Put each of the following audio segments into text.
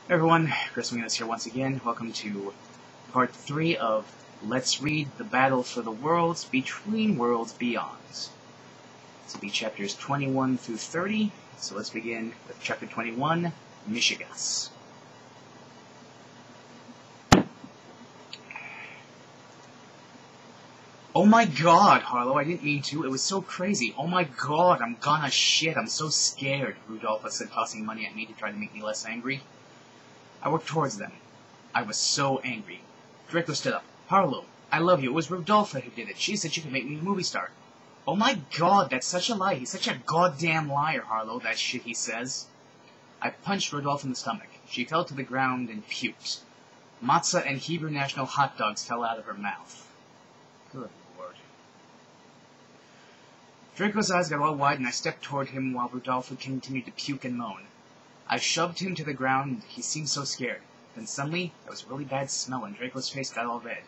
Hey everyone, Chris Wiggins here once again. Welcome to part 3 of Let's Read the Battle for the Worlds Between Worlds Beyond. This will be chapters 21 through 30, so let's begin with chapter 21, Michigas. Oh my god, Harlow, I didn't mean to. It was so crazy. Oh my god, I'm gonna shit. I'm so scared, Rudolpha said, tossing money at me to try to make me less angry. I worked towards them. I was so angry. Draco stood up. Harlow, I love you. It was Rudolpha who did it. She said she could make me a movie star. Oh my god, that's such a lie. He's such a goddamn liar, Harlow, that shit he says. I punched Rudolph in the stomach. She fell to the ground and puked. Matzah and Hebrew National hot dogs fell out of her mouth. Good lord. Draco's eyes got all wide and I stepped toward him while Rudolph continued to puke and moan. I shoved him to the ground and he seemed so scared. Then suddenly, there was a really bad smell and Draco's face got all red.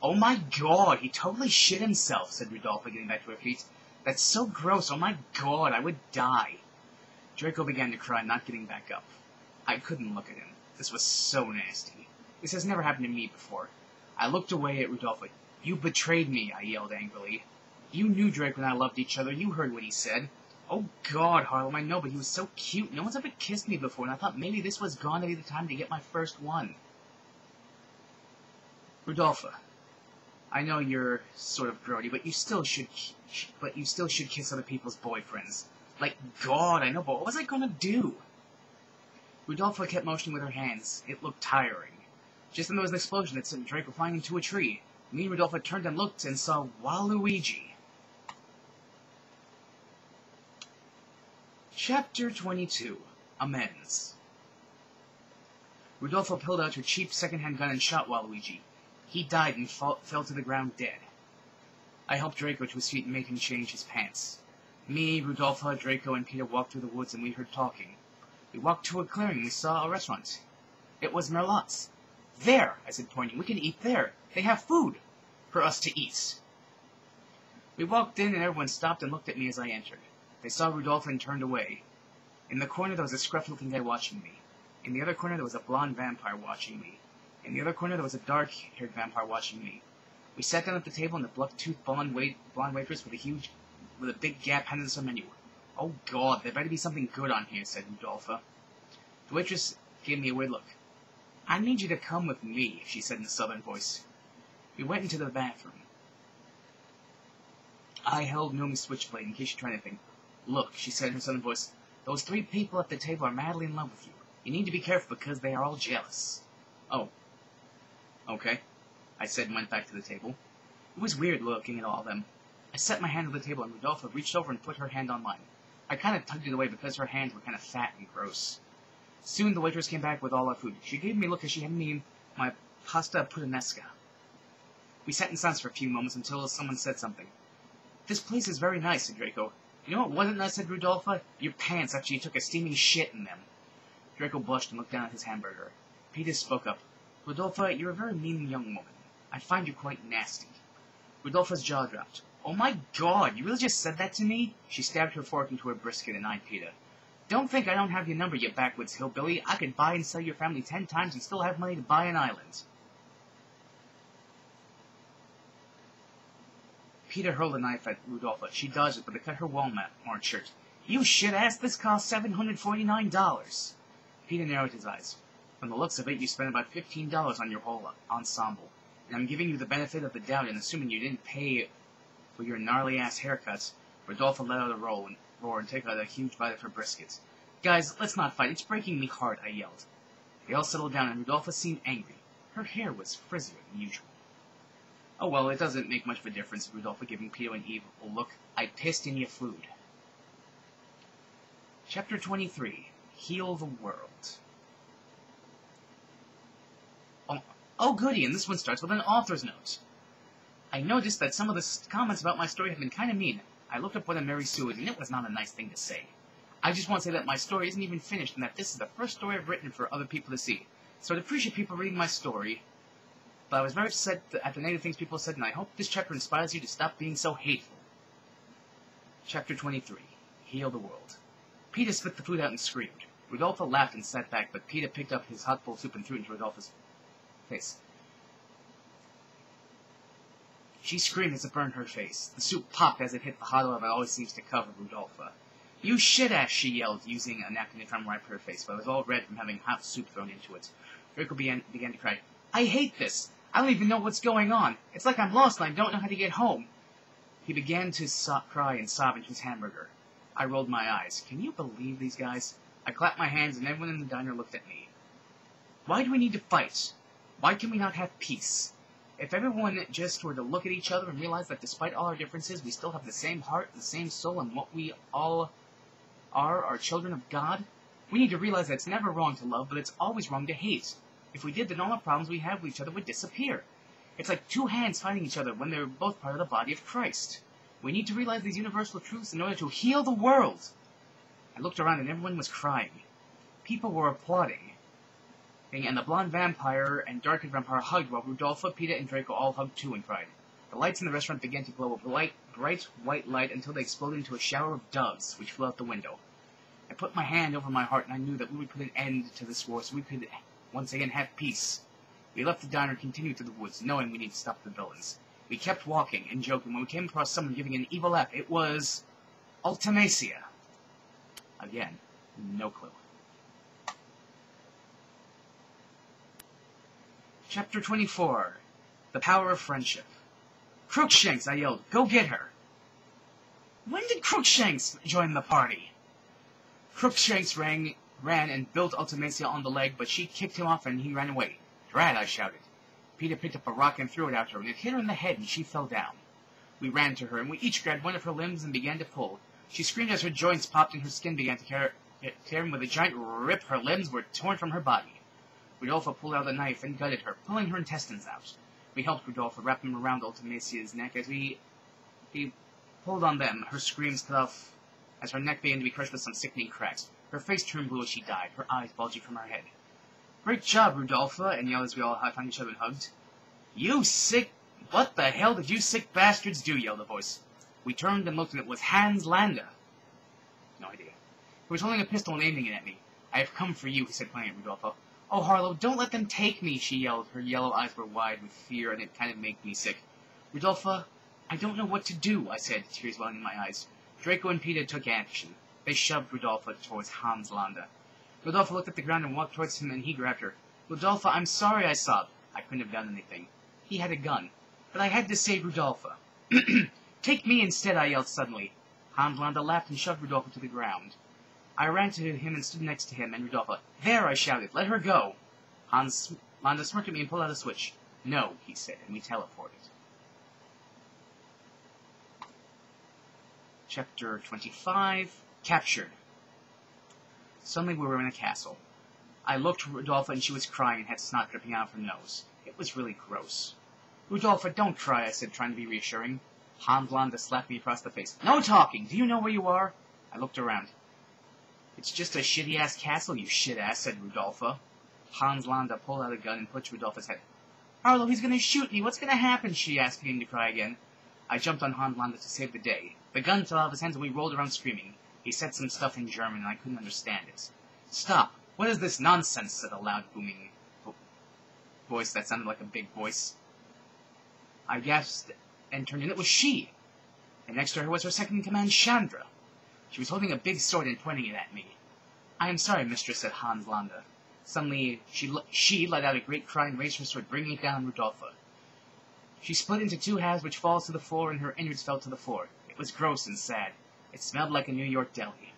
Oh my god, he totally shit himself, said Rudolpha, getting back to her feet. That's so gross, oh my god, I would die. Draco began to cry, not getting back up. I couldn't look at him. This was so nasty. This has never happened to me before. I looked away at Rudolpha. You betrayed me, I yelled angrily. You knew Draco and I loved each other. You heard what he said. Oh god, Harlem, I know, but he was so cute. No one's ever kissed me before, and I thought maybe this was going to be the time to get my first one. Rudolpha, I know you're sort of grody, but you still should kiss other people's boyfriends. Like, God, I know, but what was I gonna do? Rudolpha kept motioning with her hands. It looked tiring. Just then there was an explosion that sent Draco flying into a tree. Me and Rudolpha turned and looked and saw Waluigi. Chapter 22, Amends. Rudolpha pulled out her cheap second-hand gun and shot Waluigi. He died and fell to the ground dead. I helped Draco to his feet and made him change his pants. Me, Rudolpha, Draco, and Peter walked through the woods and we heard talking. We walked to a clearing and we saw a restaurant. It was Merlotte's. There, I said, pointing. We can eat there. They have food for us to eat. We walked in and everyone stopped and looked at me as I entered. They saw Rudolph and turned away. In the corner there was a scruffy-looking guy watching me. In the other corner there was a blonde vampire watching me. In the other corner there was a dark-haired vampire watching me. We sat down at the table and the buck-toothed blonde waitress with a big gap handed us a menu. Oh god, there better be something good on here, said Rudolpha. The waitress gave me a weird look. I need you to come with me, she said in a southern voice. We went into the bathroom. I held Noom's switchblade in case she tried anything. Look, she said in her southern voice, those 3 people at the table are madly in love with you. You need to be careful because they are all jealous. Oh. Okay, I said and went back to the table. It was weird looking at all of them. I set my hand on the table and Rudolpha reached over and put her hand on mine. I kind of tugged it away because her hands were kind of fat and gross. Soon the waitress came back with all our food. She gave me a look as she handed me my pasta puttanesca. We sat in silence for a few moments until someone said something. This place is very nice, said Draco. You know what wasn't nice, said Rudolpha? Your pants after you took a steaming shit in them. Draco blushed and looked down at his hamburger. Peter spoke up. Rudolpha, you're a very mean young woman. I find you quite nasty. Rudolpha's jaw dropped. Oh my god, you really just said that to me? She stabbed her fork into her brisket and eyed Peter. Don't think I don't have your number, you backwoods hillbilly. I could buy and sell your family 10 times and still have money to buy an island. Peter hurled a knife at Rudolpha. She dodged it, but it cut her Walmart shirt. You shit-ass, this cost $749. Peter narrowed his eyes. From the looks of it, you spent about $15 on your whole ensemble. And I'm giving you the benefit of the doubt and assuming you didn't pay for your gnarly-ass haircuts. Rudolpha let out a roar and took out a huge bite of her brisket. Guys, let's not fight. It's breaking me heart, I yelled. They all settled down and Rudolpha seemed angry. Her hair was frizzier than usual. Oh well, it doesn't make much of a difference, Rudolpha giving Peter an evil look. I pissed in your food. Chapter 23, Heal the World. Oh goody, and this one starts with an author's note. I noticed that some of the comments about my story have been kind of mean. I looked up what a Mary Sue is, and it was not a nice thing to say. I just want to say that my story isn't even finished, and that this is the first story I've written for other people to see. So I'd appreciate people reading my story, but I was very upset at the negative things people said, and I hope this chapter inspires you to stop being so hateful. Chapter 23, Heal the World. Peter spit the food out and screamed. Rudolpha laughed and sat back, but Peter picked up his hot bowl of soup and threw it into Rudolpha's face. She screamed as it burned her face. The soup popped as it hit the hot oil that always seems to cover Rudolpha. "You shit-ass," she yelled, using a napkin to try and wipe her face, but it was all red from having hot soup thrown into it. Draco began to cry. "I hate this! I don't even know what's going on! It's like I'm lost and I don't know how to get home!" He began to cry and sob into his hamburger. I rolled my eyes. Can you believe these guys? I clapped my hands and everyone in the diner looked at me. Why do we need to fight? Why can we not have peace? If everyone just were to look at each other and realize that despite all our differences, we still have the same heart, the same soul, and what we all are children of God, we need to realize that it's never wrong to love, but it's always wrong to hate. If we did, then all the problems we have with each other would disappear. It's like two hands fighting each other when they're both part of the body of Christ. We need to realize these universal truths in order to heal the world. I looked around and everyone was crying. People were applauding. And the blonde vampire and dark-haired vampire hugged while Rudolpha, Peter, and Draco all hugged too and cried. The lights in the restaurant began to glow a bright white light until they exploded into a shower of doves, which flew out the window. I put my hand over my heart and I knew that we would put an end to this war so we could once again have peace. We left the diner and continued through the woods, knowing we need to stop the villains. We kept walking and joking when we came across someone giving an evil laugh. It was Ultimacia. Again, no clue. Chapter 24. The Power of Friendship. "Crookshanks," I yelled. "Go get her." When did Crookshanks join the party? Crookshanks ran and built Ultimacia on the leg, but she kicked him off and he ran away. "Drat," I shouted. Peter picked up a rock and threw it at her, and it hit her in the head and she fell down. We ran to her, and we each grabbed one of her limbs and began to pull. She screamed as her joints popped and her skin began to tear, and with a giant rip her limbs were torn from her body. Rudolpha pulled out a knife and gutted her, pulling her intestines out. We helped Rudolpha wrap them around Ultimacia's neck as we pulled on them. Her screams cut off as her neck began to be crushed with some sickening cracks. Her face turned blue as she died, her eyes bulging from her head. "Great job, Rudolpha," and yelled as we all high-fived each other and hugged. "You sick... What the hell did you sick bastards do?" yelled a voice. We turned and looked, and it was Hans Landa. No idea. He was holding a pistol and aiming it at me. "I have come for you," he said, pointing at Rudolpha. "Oh, Harlow, don't let them take me," she yelled. Her yellow eyes were wide with fear, and it kind of made me sick. "Rudolpha, I don't know what to do," I said, tears welling in my eyes. Draco and Peter took action. They shoved Rudolpha towards Hans Landa. Rudolpha looked at the ground and walked towards him, and he grabbed her. "Rudolpha, I'm sorry," I sobbed. I couldn't have done anything. He had a gun. But I had to save Rudolpha. "Take me instead," I yelled suddenly. Hans Landa laughed and shoved Rudolpha to the ground. I ran to him and stood next to him and Rudolpha. "There," I shouted. "Let her go." Hans Landa smirked at me and pulled out a switch. "No," he said, and we teleported. Chapter 25. Captured. Suddenly we were in a castle. I looked at Rudolpha and she was crying and had snot dripping out of her nose. It was really gross. "Rudolpha, don't cry," I said, trying to be reassuring. Hans Landa slapped me across the face. "No talking! Do you know where you are?" I looked around. "It's just a shitty-ass castle, you shit-ass," said Rudolpha. Hans Landa pulled out a gun and put to Rudolpha's head. "Harlow, he's gonna shoot me! What's gonna happen?" she asked, beginning to cry again. I jumped on Hans Landa to save the day. The gun fell out of his hands and we rolled around screaming. He said some stuff in German and I couldn't understand it. "Stop! What is this nonsense?" said a loud, booming voice that sounded like a big voice. I gasped and turned, and it was she! And next to her was her second-in-command, Chandra. She was holding a big sword and pointing it at me. "I am sorry, mistress," said Hans Landa. Suddenly, she let out a great cry and raised her sword, bringing it down on Rudolpha. She split into two halves, which falls to the floor, and her innards fell to the floor. It was gross and sad. It smelled like a New York deli.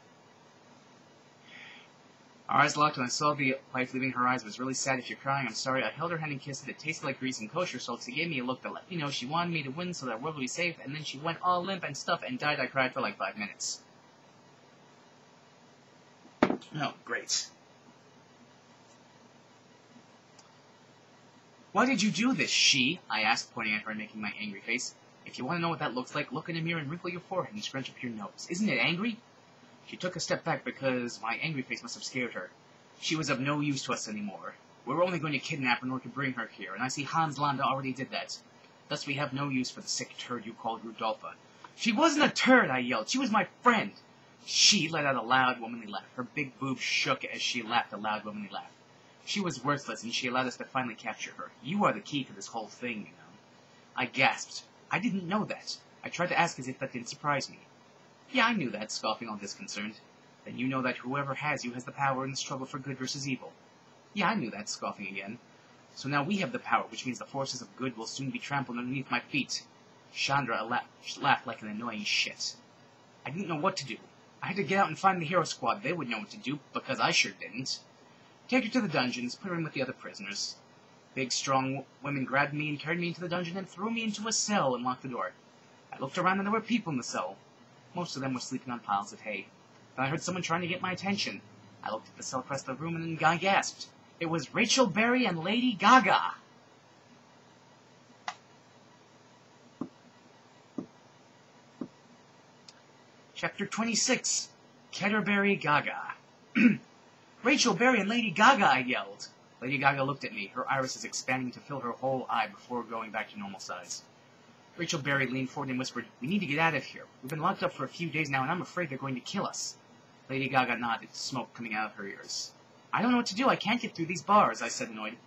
Our eyes locked, and I saw the light leaving her eyes. It was really sad. "If you're crying, I'm sorry." I held her hand and kissed it. It tasted like grease and kosher salt. She gave me a look that let me know she wanted me to win so that world would be safe, and then she went all limp and stuff and died. I cried for like 5 minutes. Oh, great. "Why did you do this, she?" I asked, pointing at her and making my angry face. "If you want to know what that looks like, look in a mirror and wrinkle your forehead and scrunch up your nose. Isn't it angry?" She took a step back because my angry face must have scared her. She was of no use to us anymore. We were only going to kidnap her in order to bring her here, and I see Hans Landa already did that. Thus we have no use for the sick turd you called Rudolpha. "She wasn't a turd," I yelled. "She was my friend. She let out a loud, womanly laugh. Her big boobs shook as she laughed a loud, womanly laugh. She was worthless, and she allowed us to finally capture her. You are the key to this whole thing, you know. I gasped. I didn't know that. I tried to ask as if that didn't surprise me. Yeah, I knew that, scoffing all disconcerted. Then you know that whoever has you has the power in the struggle for good versus evil. Yeah, I knew that, scoffing again. So now we have the power, which means the forces of good will soon be trampled underneath my feet. Chandra laughed like an annoying shit. I didn't know what to do. I had to get out and find the hero squad. They would know what to do, because I sure didn't. Take her to the dungeons, put her in with the other prisoners. Big, strong women grabbed me and carried me into the dungeon and threw me into a cell and locked the door. I looked around and there were people in the cell. Most of them were sleeping on piles of hay. Then I heard someone trying to get my attention. I looked at the cell across the room and I gasped. It was Rachel Berry and Lady Gaga. Chapter 26. Canterbury Gaga. Rachel Berry and Lady Gaga, I yelled. Lady Gaga looked at me, her irises expanding to fill her whole eye before going back to normal size. Rachel Berry leaned forward and whispered, "We need to get out of here. We've been locked up for a few days now, and I'm afraid they're going to kill us." Lady Gaga nodded, smoke coming out of her ears. "I don't know what to do. I can't get through these bars," I said, annoyed.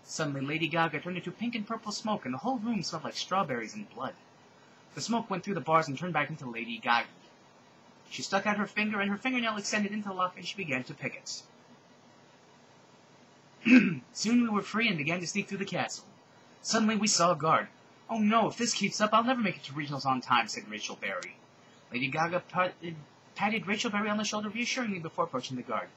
Suddenly, Lady Gaga turned into pink and purple smoke, and the whole room smelled like strawberries and blood. The smoke went through the bars and turned back into Lady Gaga. She stuck out her finger, and her fingernail extended into the lock, and she began to pick it. Soon we were free and began to sneak through the castle. Suddenly we saw a guard. "Oh no, if this keeps up, I'll never make it to regionals on time," said Rachel Berry. Lady Gaga patted Rachel Berry on the shoulder reassuringly before approaching the guard.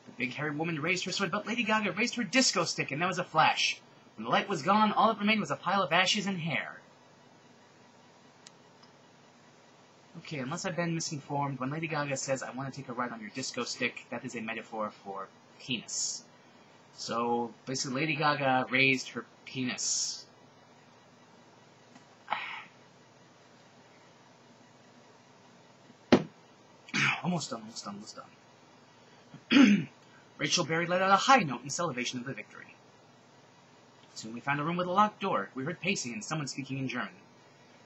The big hairy woman raised her sword, but Lady Gaga raised her disco stick, and there was a flash. When the light was gone, all that remained was a pile of ashes and hair. Okay, unless I've been misinformed, when Lady Gaga says, "I want to take a ride on your disco stick," that is a metaphor for penis. So, basically, Lady Gaga raised her penis. Almost done. Rachel Berry let out a high note in celebration of the victory. Soon we found a room with a locked door. We heard pacing and someone speaking in German.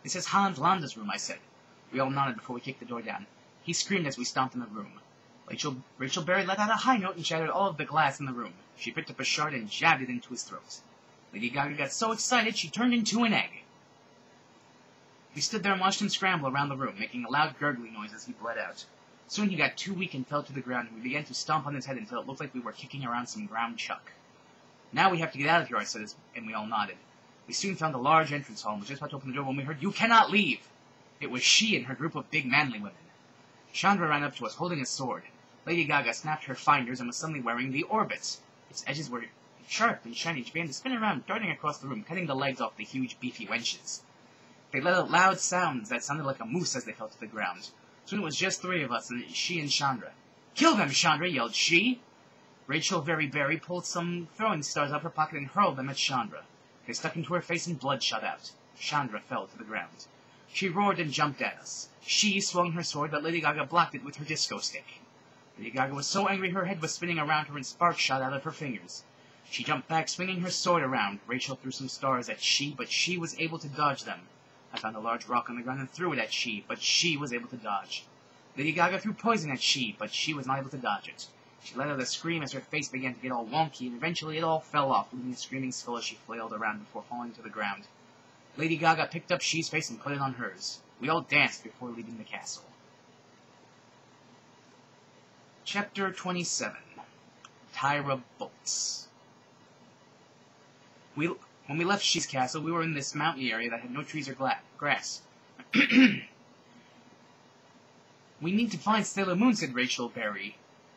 "This is Hans Landa's room," I said. We all nodded before we kicked the door down. He screamed as we stomped in the room. Rachel Berry let out a high note and shattered all of the glass in the room. She picked up a shard and jabbed it into his throat. Lady Gaga got so excited she turned into an egg. We stood there and watched him scramble around the room, making a loud gurgling noise as he bled out. Soon he got too weak and fell to the ground, and we began to stomp on his head until it looked like we were kicking around some ground chuck. "Now we have to get out of here," I said, and we all nodded. We soon found a large entrance hall and was just about to open the door when we heard, "You cannot leave!" It was she and her group of big manly women. Chandra ran up to us, holding a sword. Lady Gaga snapped her finders and was suddenly wearing the orbit. Its edges were sharp and shiny. She began to spin around, darting across the room, cutting the legs off the huge, beefy wenches. They let out loud sounds that sounded like a moose as they fell to the ground. Soon it was just three of us, and she and Chandra. "Kill them, Chandra!" yelled she. Rachel Berry pulled some throwing stars out of her pocket and hurled them at Chandra. They stuck into her face and blood shot out. Chandra fell to the ground. She roared and jumped at us. She swung her sword, but Lady Gaga blocked it with her disco stick. Lady Gaga was so angry her head was spinning around her and sparks shot out of her fingers. She jumped back, swinging her sword around. Rachel threw some stars at she, but she was able to dodge them. I found a large rock on the ground and threw it at she, but she was able to dodge. Lady Gaga threw poison at she, but she was not able to dodge it. She let out a scream as her face began to get all wonky, and eventually it all fell off, leaving a screaming skull as she flailed around before falling to the ground. Lady Gaga picked up she's face and put it on hers. We all danced before leaving the castle. Chapter 27. Tyra Bolts. When we left She's castle, we were in this mountain area that had no trees or grass. "We need to find Sailor Moon," said Rachel Berry.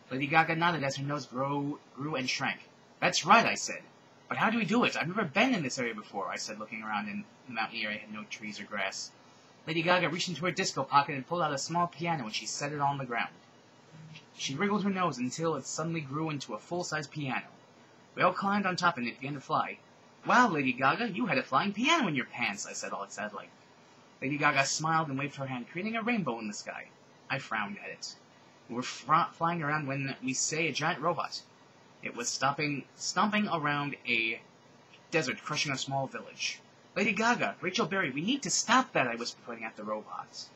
Lady Gaga nodded as her nose grew and shrank. "That's right," I said. "But how do we do it? I've never been in this area before," I said, looking around, and the mountain area had no trees or grass. Lady Gaga reached into her disco pocket and pulled out a small piano, and she set it on the ground. She wriggled her nose until it suddenly grew into a full-size piano. We all climbed on top and it began to fly. "Wow, Lady Gaga, you had a flying piano in your pants," I said, all excited. Lady Gaga smiled and waved her hand, creating a rainbow in the sky. I frowned at it. We were flying around when we say a giant robot. It was stomping around a desert, crushing a small village. "Lady Gaga, Rachel Berry, we need to stop that," I whispered, pointing at the robot.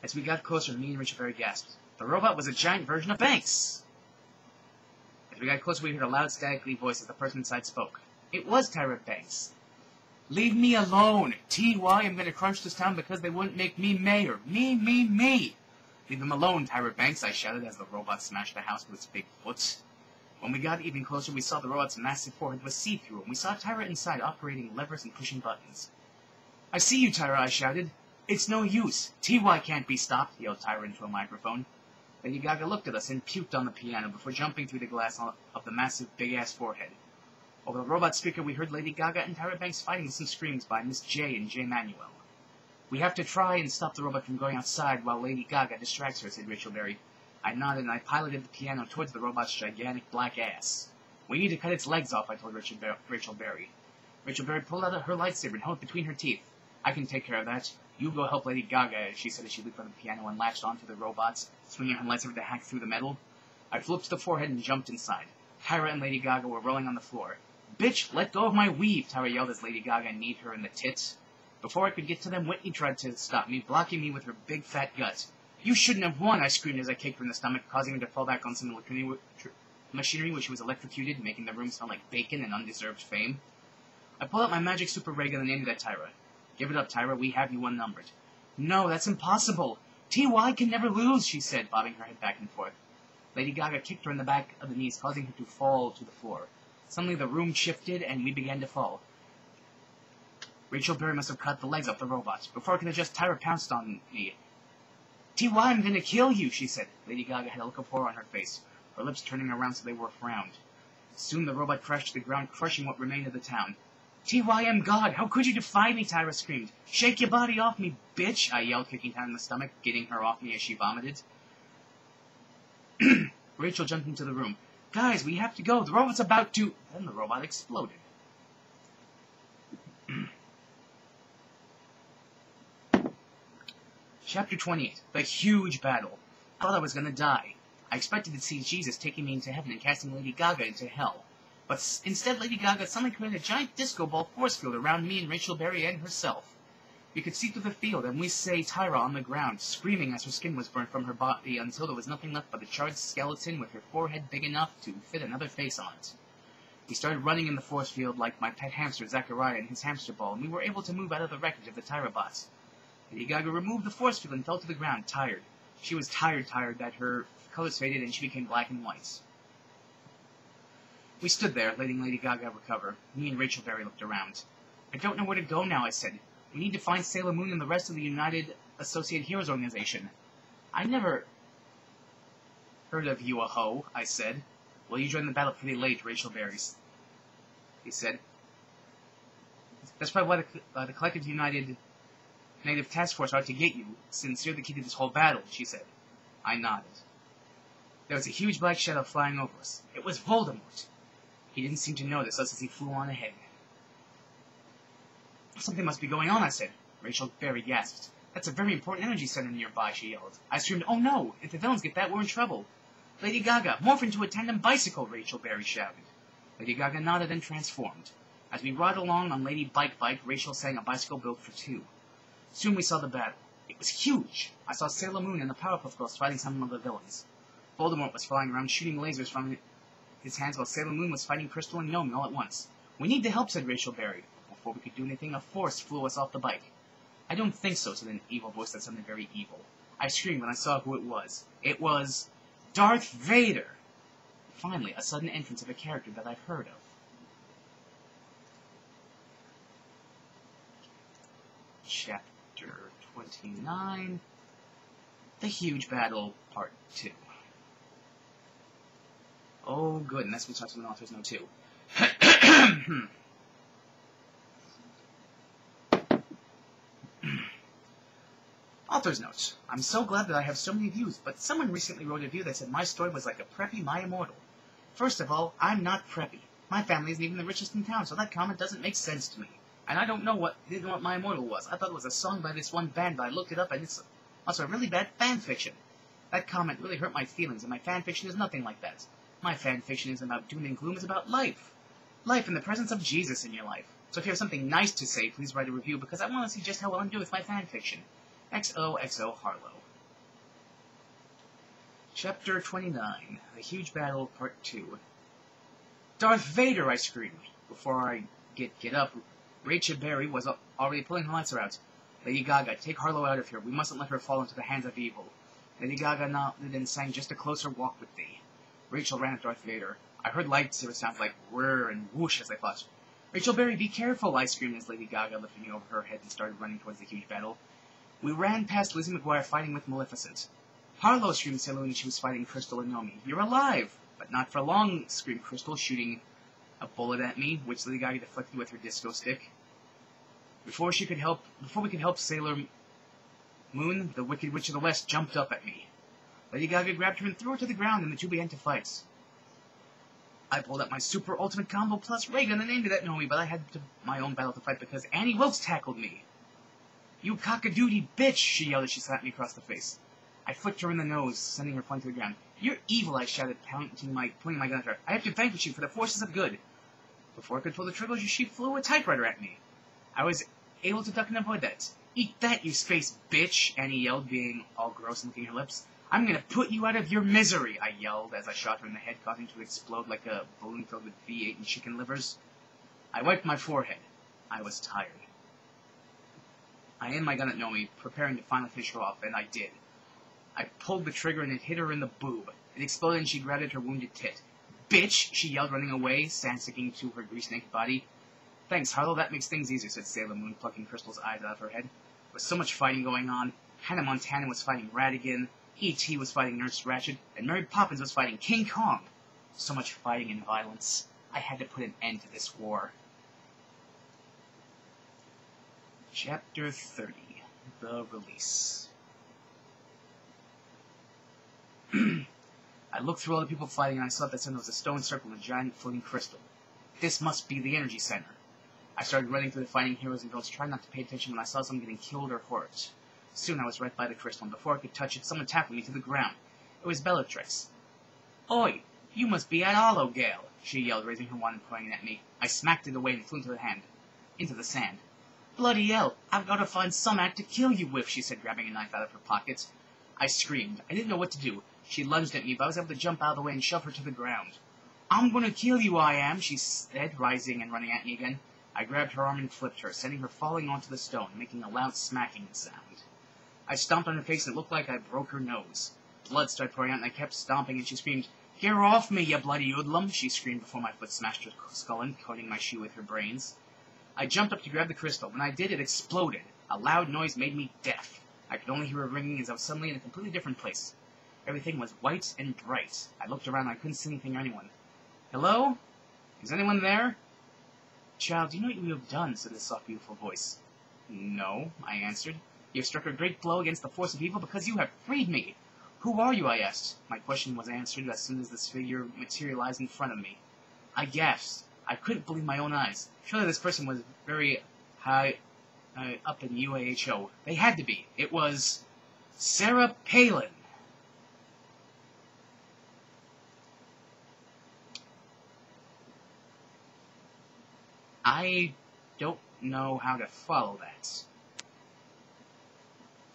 As we got closer, me and Richard Berry gasped. The robot was a giant version of Banks! As we got closer, we heard a loud, statically voice as the person inside spoke. It was Tyra Banks. Leave me alone! T.Y. I'm gonna crunch this town because they wouldn't make me mayor. Me! Leave him alone, Tyra Banks, I shouted as the robot smashed the house with its big foot. When we got even closer, we saw the robot's massive forehead was see-through, and we saw Tyra inside operating levers and pushing buttons. I see you, Tyra, I shouted. It's no use. T.Y. can't be stopped, yelled Tyra into a microphone. Lady Gaga looked at us and puked on the piano before jumping through the glass of the massive, big-ass forehead. Over the robot speaker, we heard Lady Gaga and Tyra Banks fighting with some screams by Miss J and J. Manuel. We have to try and stop the robot from going outside while Lady Gaga distracts her, said Rachel Berry. I nodded and I piloted the piano towards the robot's gigantic black ass. We need to cut its legs off, I told Rachel Berry. Rachel Berry pulled out her lightsaber and held it between her teeth. I can take care of that. You go help Lady Gaga, she said as she leaped on the piano and latched onto the robots, swinging her lightsaber to hack through the metal. I flew up to the forehead and jumped inside. Tyra and Lady Gaga were rolling on the floor. Bitch, let go of my weave, Tyra yelled as Lady Gaga kneed her in the tits. Before I could get to them, Whitney tried to stop me, blocking me with her big fat gut. You shouldn't have won, I screamed as I kicked her in the stomach, causing her to fall back on some machinery where she was electrocuted, making the room smell like bacon and undeserved fame. I pulled out my magic super ray gun and aimed it at Tyra. Give it up, Tyra, we have you unnumbered. No, that's impossible. T.Y. can never lose, she said, bobbing her head back and forth. Lady Gaga kicked her in the back of the knees, causing her to fall to the floor. Suddenly the room shifted, and we began to fall. Rachel Berry must have cut the legs off the robot. Before I could adjust, Tyra pounced on me. T.Y., I'm gonna kill you, she said. Lady Gaga had a look of horror on her face, her lips turning around so they were frowned. Soon the robot crashed to the ground, crushing what remained of the town. T.Y., I'm God! How could you defy me? Tyra screamed. Shake your body off me, bitch! I yelled, kicking Tyra in the stomach, getting her off me as she vomited. Rachel jumped into the room. Guys, we have to go. The robot's about to... Then the robot exploded. Chapter 28. The Huge Battle. I thought I was gonna die. I expected to see Jesus taking me into heaven and casting Lady Gaga into hell. But instead, Lady Gaga suddenly created a giant disco ball force field around me and Rachel Berry and herself. We could see through the field, and we saw Tyra on the ground, screaming as her skin was burned from her body until there was nothing left but a charred skeleton with her forehead big enough to fit another face on it. We started running in the force field like my pet hamster Zachariah and his hamster ball, and we were able to move out of the wreckage of the Tyra bots. Lady Gaga removed the force field and fell to the ground, tired. She was tired that her colors faded and she became black and white. We stood there, letting Lady Gaga recover. Me and Rachel Berry looked around. I don't know where to go now, I said. We need to find Sailor Moon and the rest of the United Associated Heroes organization. I never heard of you, a hoe, I said. Well, you joined the battle pretty late, Rachel Berry, he said. That's probably why the Collective United Native Task Force are out to get you, since you're the key to this whole battle, she said. I nodded. There was a huge black shadow flying over us. It was Voldemort. He didn't seem to notice us as he flew on ahead. Something must be going on, I said. Rachel Berry gasped. That's a very important energy center nearby, she yelled. I screamed, oh no! If the villains get that, we're in trouble. Lady Gaga, morph into a tandem bicycle, Rachel Berry shouted. Lady Gaga nodded and transformed. As we rode along on Lady Bike, Rachel sang a bicycle built for two. Soon we saw the battle. It was huge. I saw Sailor Moon and the Powerpuff Girls fighting some of the villains. Voldemort was flying around shooting lasers from his hands while Sailor Moon was fighting Crystal and Nomi all at once. We need the help, said Rachel Berry. Before we could do anything, a force flew us off the bike. I don't think so, said an evil voice that sounded very evil. I screamed when I saw who it was. It was Darth Vader! Finally, a sudden entrance of a character that I've heard of. Chapter 29. The Huge Battle, Part 2. Oh, good, and that's what talks about an author's note, too. Author's note. I'm so glad that I have so many views, but someone recently wrote a review that said my story was like a preppy My Immortal. First of all, I'm not preppy. My family isn't even the richest in town, so that comment doesn't make sense to me. And I didn't know what My Immortal was. I thought it was a song by this one band, but I looked it up and it's also a really bad fan fiction. That comment really hurt my feelings, and my fan fiction is nothing like that. My fan fiction isn't about doom and gloom, it's about life. Life in the presence of Jesus in your life. So if you have something nice to say, please write a review, because I want to see just how well I'm doing with my fan fiction. XOXO Harlow. Chapter 29, The Huge Battle, Part 2. Darth Vader, I screamed. Before I get up, Rachel Berry was already pulling her lights out. Lady Gaga, take Harlow out of here. We mustn't let her fall into the hands of evil. Lady Gaga nodded and sang Just a Closer Walk with Thee. Rachel ran at Darth Vader. I heard lightsaber sounds like whir and whoosh as I thought. Rachel Berry, be careful, I screamed as Lady Gaga lifted me over her head and started running towards the huge battle. We ran past Lizzie McGuire fighting with Maleficent. Harlow, screamed Sailor Moon, she was fighting Crystal and Nomi. You're alive! But not for long, screamed Crystal, shooting a bullet at me, which Lady Gaga deflected with her disco stick. Before we could help Sailor Moon, the Wicked Witch of the West jumped up at me. Lady Gaga grabbed her and threw her to the ground, and the two began to fight. I pulled out my Super Ultimate Combo Plus ray gun and aimed it at Nomi, but I had my own battle to fight because Annie Wilkes tackled me. You cock-a-doodie bitch, she yelled as she slapped me across the face. I flicked her in the nose, sending her flying to the ground. You're evil, I shouted, pointing my gun at her. I have to vanquish you for the forces of good. Before I could pull the trigger, she flew a typewriter at me. I was able to duck and avoid that. Eat that, you space bitch, Annie yelled, being all gross and licking her lips. I'm gonna put you out of your misery, I yelled as I shot her in the head, causing her to explode like a balloon filled with V8 and chicken livers. I wiped my forehead. I was tired. I aimed my gun at Nomi, preparing to finally finish her off, and I did. I pulled the trigger and it hit her in the boob. It exploded and she grabbed at her wounded tit. Bitch, she yelled, running away, sand sticking to her grease-naked body. Thanks, Harlow, that makes things easier, said Sailor Moon, plucking Crystal's eyes out of her head. There was so much fighting going on. Hannah Montana was fighting Ratigan, E.T. was fighting Nurse Ratched, and Mary Poppins was fighting King Kong. So much fighting and violence. I had to put an end to this war. Chapter 30, The Release. I looked through all the people fighting, and I saw at the center was a stone circle and a giant floating crystal. This must be the energy center. I started running through the fighting heroes and girls, trying not to pay attention when I saw someone getting killed or hurt. Soon I was right by the crystal, and before I could touch it, someone tackled me to the ground. It was Bellatrix. Oi, you must be at Hollow, Gale, she yelled, raising her wand and pointing at me. I smacked it away and flew into the sand. Bloody hell, I've got to find some act to kill you with, she said, grabbing a knife out of her pocket. I screamed. I didn't know what to do. She lunged at me, but I was able to jump out of the way and shove her to the ground. I'm gonna kill you, I am, she said, rising and running at me again. I grabbed her arm and flipped her, sending her falling onto the stone, making a loud smacking sound. I stomped on her face and it looked like I broke her nose. Blood started pouring out and I kept stomping and she screamed, Get off me, you bloody hoodlum, she screamed before my foot smashed her skull in, coating my shoe with her brains. I jumped up to grab the crystal. When I did, it exploded. A loud noise made me deaf. I could only hear it ringing as I was suddenly in a completely different place. Everything was white and bright. I looked around and I couldn't see anything or anyone. Hello? Is anyone there? Child, do you know what you have done? Said the soft, beautiful voice. No, I answered. You have struck a great blow against the force of evil because you have freed me. Who are you? I asked. My question was answered as soon as this figure materialized in front of me. I gasped. I couldn't believe my own eyes. Surely this person was very high up in UAHO. They had to be. It was Sarah Palin. I don't know how to follow that.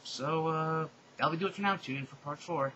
So, that'll do it for now. Tune in for part 4.